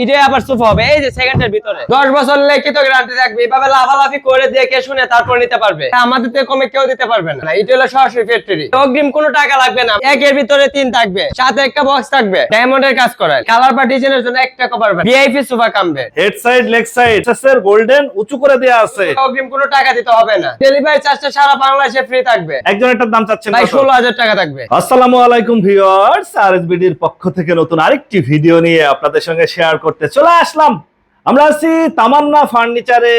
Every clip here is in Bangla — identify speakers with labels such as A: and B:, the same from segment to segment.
A: এটাই আবার সোফা হবে এই যে সেকেন্ডের ভিতরে 10 বছর লিখিত গ্যারান্টি থাকবে। এভাবে লাফালাফি করে দেখে শুনে তারপর নিতে পারবে। আমাদের থেকে কমে কেউ দিতে পারবে না। এটা হলো সরাসরি ফ্যাক্টরি, অগ্রিম কোনো টাকা লাগবে না। একের ভিতরে 3 থাকবে, সাথে একটা বক্স থাকবে, ডায়মন্ডের কাজ করায়, কালার বা ডিজাইনের জন্য 1 টাকা পারবে। ভিআইপি সোফা কামবে,
B: হেড সাইড লেগ সাইড এর গোল্ডেন উঁচু করে দেয়া আছে।
A: অগ্রিম কোনো টাকা দিতে হবে না। ডেলিভারি চার্জটা সারা বাংলাদেশে ফ্রি থাকবে।
B: একজনেরটার দাম চাচ্ছেন
A: ভাই 16,000 টাকা থাকবে।
B: আসসালামু আলাইকুম ভিউয়ার্স, আরএসবিডির পক্ষ থেকে নতুন আরেকটি ভিডিও নিয়ে আপনাদের সঙ্গে শেয়ার করতে চলে আসলাম। আমরা আছি তামান্না ফার্নিচারে,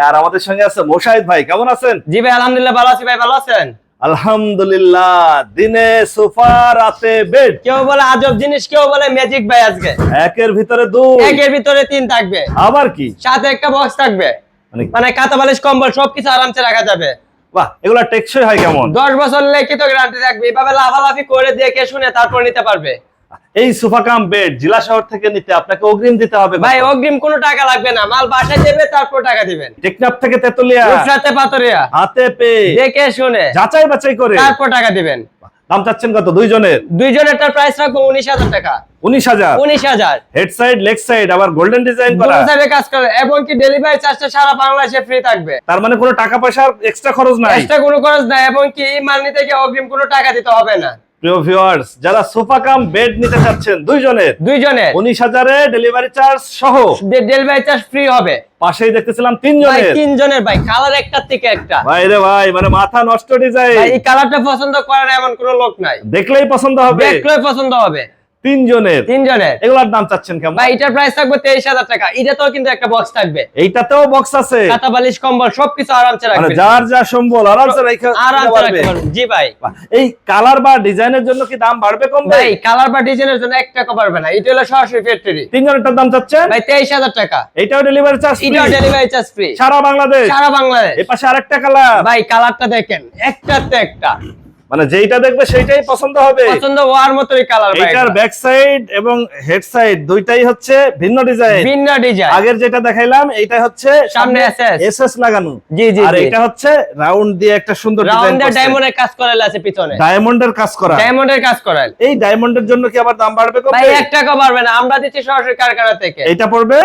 B: আর আমাদের সঙ্গে আছে মোশাহিদ ভাই। কেমন আছেন?
A: জি ভাই আলহামদুলিল্লাহ ভালো আছি। ভাই ভালো আছেন?
B: আলহামদুলিল্লাহ। দিনে সোফা, রাতে বেড।
A: কেউ বলে আজব জিনিস, কেউ বলে ম্যাজিক। ভাই আজকে
B: একের ভিতরে 2,
A: একের ভিতরে 3 থাকবে,
B: আবার কি
A: সাথে একটা বক্স থাকবে। মানে কাঁথা বালিশ কম্বল সবকিছু আরামসে রাখা যাবে।
B: বাহ, এগুলা টেকসই হয় কেমন?
A: 10 বছর লিখিত গ্যারান্টি থাকবে। এভাবে লাফালাফি করে দেখে শুনে তারপর নিতে পারবে।
B: এই সোফা কাম বেড জেলা শহর থেকে নিতে আপনাকে অগ্রিম দিতে হবে।
A: ভাই অগ্রিম কোনো টাকা লাগবে না, মাল বাসায় দেবে তারপর টাকা দিবেন।
B: টেকনাফ থেকে তেতুলিয়া,
A: রূপসাতে পাথরিয়া,
B: হাতে পেয়ে
A: দেখে শুনে
B: যাচাই বাছাই করে
A: তারপর টাকা দিবেন।
B: দাম চাচ্ছেন কত? দুইজনের
A: দুইজনেরটার প্রাইস রাখবো 19,000 টাকা।
B: 19,000।
A: 19,000
B: হেড সাইড লেগ সাইড আবার গোল্ডেন ডিজাইন করা,
A: দুটো সাইডে কাজ করে এবং কি ডেলিভারি চার্জটা সারা বাংলাদেশে ফ্রি থাকবে।
B: তার মানে কোনো টাকা পয়সার এক্সট্রা খরচ নাই।
A: এক্সট্রা কোনো খরচ নাই এবং কি মাল নিতে গিয়ে অগ্রিম কোনো টাকা দিতে হবে না।
B: প্রিয় ভিউয়ার্স, যারা সোফা কাম বেড নিতে চাচ্ছেন দুইজনের 19,000 এ ডেলিভারি চার্জ সহ
A: ডেলিভারি চার্জ ফ্রি হবে।
B: পাশেই দেখতেছিলাম
A: ভাই
B: তিনজনের।
A: তিনজনের ভাই, কালার একটার থেকে একটা।
B: ভাই রে ভাই, মানে মাথা নষ্ট ডিজাইন।
A: ভাই এই কালারটা পছন্দ করার এমন কোনো লোক নাই,
B: দেখলেই পছন্দ হবে।
A: দেখলেই পছন্দ হবে।
B: তিনজনের এগুলার দাম চাচ্ছেন কেমন?
A: ভাই এটার প্রাইস থাকবে 23,000 টাকা। এটাতেও কিন্তু একটা বক্স থাকবে,
B: এইটাতেও বক্স আছে,
A: কাঁথা বালিশ কম্বল সবকিছু আরামসে
B: মানে
A: রাখবেন।
B: যার যা সম্বল আরামসে রাখতে পারবে।
A: জি ভাই।
B: এই কালার বা ডিজাইনের জন্য কি দাম বাড়বে কমবে?
A: ভাই কালার বা ডিজাইনের জন্য 1 টাকা পারবে না। এটা হলো সরাসরি ফ্যাক্টরি।
B: তিনজনেরটার দাম চাচ্ছেন
A: ভাই 23,000 টাকা।
B: এটাও ডেলিভারি চার্জ ফ্রি।
A: এটাও ডেলিভারি চার্জ ফ্রি
B: সারা বাংলাদেশ।
A: সারা বাংলাদেশ।
B: এই পাশে আরেকটা কালার।
A: ভাই কালারটা দেখেন, একটাতে একটা,
B: মানে যেইটা দেখবে সেইটাই পছন্দ হবে।
A: পছন্দ হওয়ার মতোই কালার। ভাই
B: এটার ব্যাক সাইড এবং হেড সাইড দুইটাই হচ্ছে ভিন্ন ডিজাইন।
A: ভিন্ন ডিজাইন।
B: আগের যেটা দেখাইলাম এইটা হচ্ছে
A: সামনে
B: এসএস লাগানো।
A: জি জি।
B: আর এটা হচ্ছে রাউন্ড দিয়ে একটা সুন্দর ডিজাইন
A: রাউন্ডে
B: করছে।
A: ডায়মন্ডের কাজ করাইলা আছে পিছনে,
B: ডায়মন্ডের কাজ করা।
A: ডায়মন্ডের কাজ করাইল।
B: এই ডায়মন্ডের জন্য কি আবার দাম বাড়বে কমবে?
A: ভাই 1 টাকা পারবে না, আমরা দিচ্ছি সরাসরি কারখানা থেকে।
B: এইটা পড়বে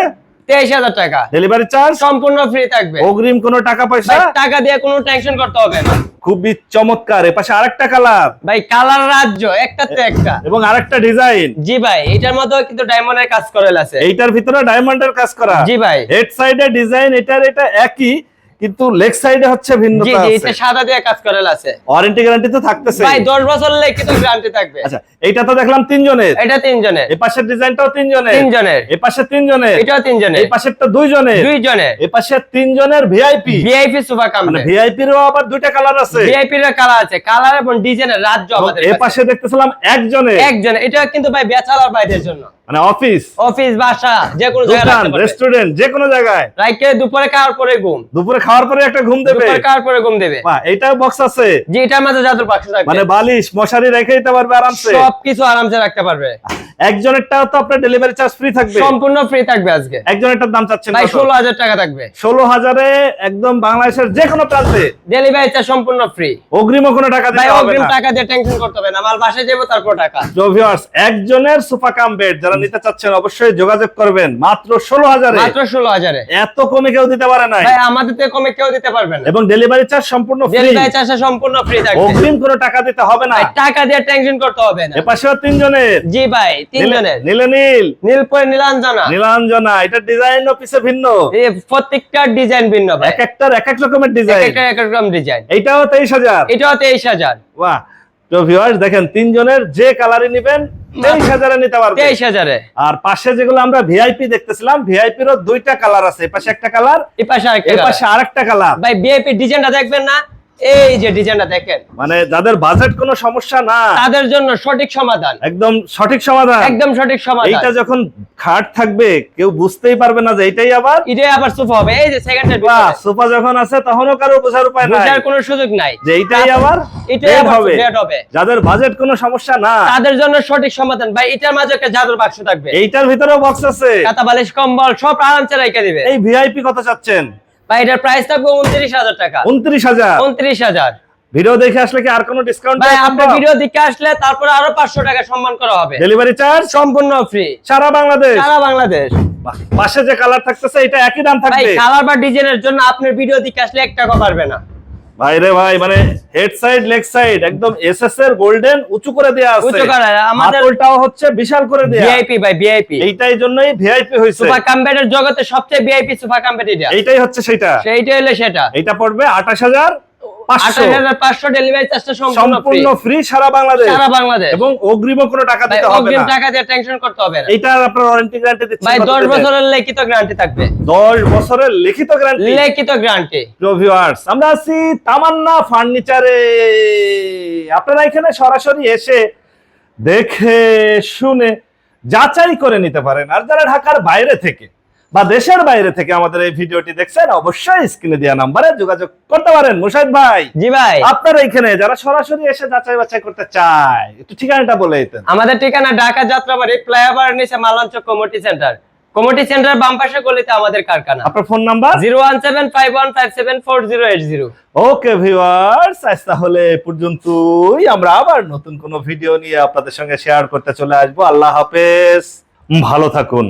A: 23,000 টাকা।
B: ডেলিভারি চার্জ
A: সম্পূর্ণ ফ্রি থাকবে।
B: অগ্রিম কোনো টাকা পয়সা?
A: ভাই টাকা দিয়ে কোনো টেনশন করতে হবে না।
B: খুবই চমৎকার। এপাশে আরেকটা কালার।
A: ভাই কালার রাজ্য, একটাতে একটা
B: এবং আরেকটা ডিজাইন।
A: জি ভাই, এটার মধ্যে কিন্তু ডায়মন্ডের কাজ করাইল আছে।
B: এইটার ভিতরে ডায়মন্ডের কাজ করা।
A: জি ভাই।
B: হেড সাইডে ডিজাইন এটা একই, কিন্তু লেগ সাইডে হচ্ছে ভিন্নতা
A: জি জি,
B: আছে।
A: এটা সাদা দিয়ে কাজ করাইল আছে।
B: ওয়ারেন্টি গ্যারান্টি তো থাকতেছে।
A: ভাই 10 বছর লিখিত গ্যারান্টি থাকবে।
B: আচ্ছা, এইটা তো দেখলাম তিনজনের।
A: এটা তিনজনের।
B: এই পাশের ডিজাইনটাও তিনজনের।
A: তিনজনের।
B: এই পাশে তিনজনের।
A: এটাও তিনজনের।
B: এই পাশেরটা দুইজনের।
A: দুইজনের।
B: এই পাশে তিনজনের ভিআইপি।
A: VIP sofa cum.
B: মানে ভিআইপির আবার দুইটা কালার আছে।
A: ভিআইপি এর কালার আছে, কালার এবং ডিজাইনের রাজ্য আমাদের
B: এই
A: কাছে।
B: পাশে দেখতেছিলাম একজনের।
A: একজন। এটা কিন্তু ভাই বেচালার বাইরের জন্য,
B: মানে অফিস,
A: বাসা, যে কোনো জায়গায়
B: দোকান,
A: রাখতে পারবে।
B: রেস্টুরেন্ট, যে কোনো জায়গায়
A: রাইকে দুপুরে খাওয়ার পরে ঘুম,
B: দুপুরে খাওয়ার পরে একটা ঘুম দেবে।
A: দুপুরে খাওয়ার পরে ঘুম দেবে।
B: বাহ, এইটাও বক্স আছে।
A: জি, এটার মধ্যে জাদুর বাক্স থাকবে,
B: মানে বালিশ মশারি রেখে দিতে পারবে আরামসে।
A: সবকিছু আরামসে রাখতে পারবে।
B: একজনেরটাও তো আপনার ডেলিভারি চার্জ ফ্রি থাকবে।
A: সম্পূর্ণ ফ্রি থাকবে আজকে।
B: একজনেরটার দাম চাচ্ছেন
A: ভাই
B: কত?
A: 16,000 টাকা থাকবে।
B: 16,000 এ একদম বাংলাদেশের যে কোনো প্রান্তে
A: ডেলিভারি চার্জ সম্পূর্ণ ফ্রি।
B: অগ্রিমও কোনো টাকা
A: ভাই
B: দিতে হবে
A: অগ্রিম
B: না।
A: টাকা দিয়ে টেনশন করতে হবে না, মাল বাসায় যাবো তারপর টাকা।
B: তো ভিউয়ার্স, একজনের সোফা কাম বেড যারা নিতে চাচ্ছেন অবশ্যই যোগাযোগ করবেন। মাত্র 16,000 এ।
A: মাত্র 16,000 এ।
B: এত কমে কেউ দিতে পারে না।
A: ভাই আমাদের থেকে কমে কেউ দিতে পারবে না।
B: এবং ডেলিভারি চার্জ সম্পূর্ণ ফ্রি।
A: ডেলিভারি চার্জ সম্পূর্ণ ফ্রি থাকবে।
B: অগ্রিম কোনো টাকা দিতে হবে না।
A: ভাই টাকা দিয়ে টেনশন করতে হবে না।
B: এপাশেও তিনজনের।
A: জি ভাই, তিনজনের।
B: নীলে নীল,
A: নীলপয় নীলাঞ্জনা।
B: নীলাঞ্জনা। এটা ডিজাইন ও পিছে ভিন্ন।
A: এই প্রত্যেকটা ডিজাইন ভিন্ন ভাই,
B: এক একটার এক এক রকমের ডিজাইন।
A: একটা এক এক রকম ডিজাইন।
B: এইটাও 23,000।
A: এটাও 23,000।
B: বাহ। তো ভিউয়ার্স দেখেন, তিনজনের যে কালারই নেবেন 23,000 এ নিতে পারবেন।
A: 23,000 এ।
B: আর পাশে যেগুলো আমরা ভিআইপি দেখতেছিলাম, ভিআইপির ও দুইটা কালার আছে। এপাশে একটা কালার,
A: এই পাশে আরেকটা
B: এপাশে
A: কালার।
B: আরেকটা কালার।
A: ভাই ভিআইপি ডিজাইনটা দেখবেন না, এই যে ডিজাইনটা দেখেন,
B: মানে যাদের বাজেট কোনো সমস্যা না,
A: তাদের জন্য সঠিক সমাধান,
B: একদম সঠিক সমাধান।
A: একদম সঠিক সমাধান।
B: এইটা যখন খাট থাকবে কেউ বুঝতেই পারবে না যে এইটাই আবার
A: এটাই আবার সোফা হবে। এই যে সেকেন্ডের
B: বাহ,
A: ভিতরে
B: সোফা যখন আছে তখনও কারো বোঝার উপায় নাই,
A: বুঝার কোনো সুযোগ নাই
B: যে এইটাই আবার
A: এটাই
B: বেড
A: আবার
B: হবে।
A: বেড হবে।
B: যাদের বাজেট কোনো সমস্যা না,
A: তাদের জন্য সঠিক সমাধান। ভাই এটার মাঝে একটা জাদুর বাক্স থাকবে,
B: এইটার ভিতরেও বক্স আছে।
A: কাঁথা বালিশ কম্বল সব আরামসে রেখে দিবে।
B: এই ভিআইপি কত চাচ্ছেন?
A: ভাই এটার প্রাইস থাকবে 29,000 টাকা।
B: 29,000।
A: 29,000।
B: ভিডিও দেখে আসলে কি আর কোনো ডিসকাউন্ট
A: ভাই আপনার ভিডিও দেখে আসলে তারপরে আরো 500 টাকা সম্মান করা হবে।
B: ডেলিভারি চার্জ
A: সম্পূর্ণ ফ্রি
B: সারা বাংলাদেশ।
A: সারা বাংলাদেশ।
B: বাহ, পাশে যে কালার থাকতেছে এটা একই দাম
A: ভাই
B: থাকবে?
A: কালার বা ডিজাইনের জন্য আপনার ভিডিও দেখে আসলে 1 টাকা পারবে না।
B: ভাই রে ভাই, মানে হেড সাইড লেগ সাইড একদম এসএস এর গোল্ডেন উঁচু করে দেয়া আছে,
A: উঁচু করা আমাদের
B: হাতলটাও হচ্ছে বিশাল করে দেয়া,
A: ভিআইপি ভাই ভিআইপি।
B: এইটাই জন্যই ভিআইপি হইছে।
A: সোফা কম্পিউটার জগতে সবচেয়ে ভিআইপি সোফা কম্পিউটার
B: এইটাই হচ্ছে সেটা,
A: সেইটাই হলো সেটা।
B: এইটা পড়বে 28500,
A: 28500 ডেলিভারি চার্জটা সম্পূর্ণ
B: ফ্রি সারা বাংলাদেশ।
A: সারা বাংলাদেশ
B: এবং অগ্রিমও কোনো টাকা
A: ভাই
B: দিতে হবে
A: অগ্রিম
B: না।
A: টাকা দিয়ে টেনশন করতে হবে না।
B: এইটার আপনার ওয়ারেন্টি গ্যারান্টি দিচ্ছেন
A: ভাই
B: কত
A: 10
B: দিনের?
A: বছরের লিখিত গ্যারান্টি থাকবে।
B: 10 বছরের লিখিত গ্যারান্টি।
A: লিখিত গ্যারান্টি।
B: ভিউয়ার্স, আমরা আছি তামান্না ফার্নিচারে। আপনারা এখানে সরাসরি এসে দেখে শুনে যাচাই করে নিতে পারেন। আর যারা ঢাকার বাইরে থেকে বা দেশের বাইরে থেকে আমাদের এই ভিডিওটি দেখছেন, অবশ্যই স্ক্রিনে দেওয়া নাম্বারে যোগাযোগ করতে পারেন। মুশাহিদ ভাই,
A: জি ভাই,
B: আপনারা এখানে যারা সরাসরি এসে যাচাই বাছাই করতে চায়, একটু ঠিকানাটা বলে দিতেন।
A: আমাদের ঠিকানা ঢাকা যাত্রাবাড়ি ফ্লাইওভারের নিচে মালাঞ্চক কমিউনিটি সেন্টার। কমিউনিটি সেন্টার বাম পাশে গলিতে আমাদের কারখানা।
B: আপনার ফোন নাম্বার
A: 01751574080।
B: ওকে ভিউয়ার্স, আজ তাহলে এ পর্যন্তই। আমরা আবার নতুন কোনো ভিডিও নিয়ে আপনাদের সঙ্গে শেয়ার করতে চলে আসবো। আল্লাহ হাফেজ, ভালো থাকুন।